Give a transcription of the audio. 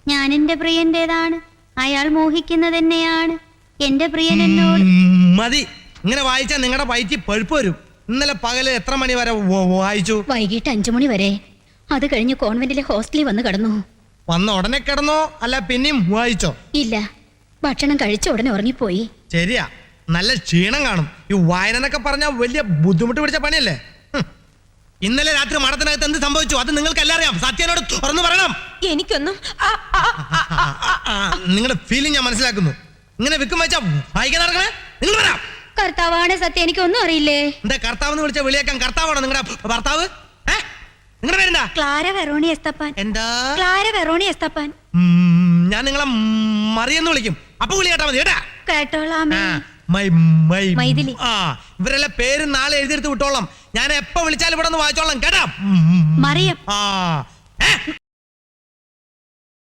ഞാൻ എന്റെ പ്രിയന്റേതാണ്, അയാൾ മോഹിക്കുന്നത് തന്നെയാണ്. എന്റെ പ്രിയൻ എന്നോട്. മതി, ഇങ്ങനെ വായിച്ചാൽ നിങ്ങളുടെ വയറ്റി പഴുപ്പ് വരും. ഇന്നലെ പകല് എത്ര മണി വരെ വായിച്ചു? വൈകിട്ട് 5 മണി വരെ. അത് കഴിഞ്ഞ് കോൺവെന്റിലെ ഹോസ്റ്റലിൽ വന്ന് കിടന്നു. വന്ന ഉടനെ കിടന്നോ അല്ല പിന്നെയും വായിച്ചോ? ഇല്ല, ഭക്ഷണം കഴിച്ച ഉടനെ ഉറങ്ങിപ്പോയി. ശരിയാ, നല്ല ക്ഷീണം കാണും. ഈ വായന എന്നൊക്കെ പറഞ്ഞാൽ വലിയ ബുദ്ധിമുട്ട് പിടിച്ച പണിയല്ലേ. ഇന്നലെ രാത്രി മഠത്തിനകത്ത് എന്ത് സംഭവിച്ചു അത് നിങ്ങൾക്ക് എല്ലാം അറിയാം. സത്യനോട് തുറന്നു പറയണം. എനിക്കൊന്നും നിങ്ങളുടെ ഫീലിംഗ് ഞാൻ മനസ്സിലാക്കുന്നു. ഇങ്ങനെ വിൽക്കും വെച്ചാ വായിക്കാൻ നടക്കണേ. നിങ്ങൾ വരാം. കർത്താവാണ് സത്യം, എനിക്കൊന്നും അറിയില്ലേ. എന്താ കർത്താവെന്ന് വിളിച്ച വിളിയേക്കാൻ കർത്താവാണോ നിങ്ങളുടെ ഭർത്താവ്? നിങ്ങളുടെ പേരെന്താ? ക്ലാര വെറോണി എസ്തപ്പാൻ. എന്താ? ക്ലാര വെറോണി എസ്തപ്പാൻ. ഞാൻ നിങ്ങളെ മറിയെന്ന് വിളിക്കും. അപ്പൊ വിളി കേട്ടാ മതി കേട്ടാ. കേട്ടോളാമേ. മൈഥിലി. ഇവരെല്ലാം പേര് നാളെ എഴുതിയെടുത്ത് വിട്ടോളാം. ഞാൻ എപ്പോ വിളിച്ചാലും ഇവിടെ ഒന്ന് വായിച്ചോളാം കേട്ടാ. മറിയം.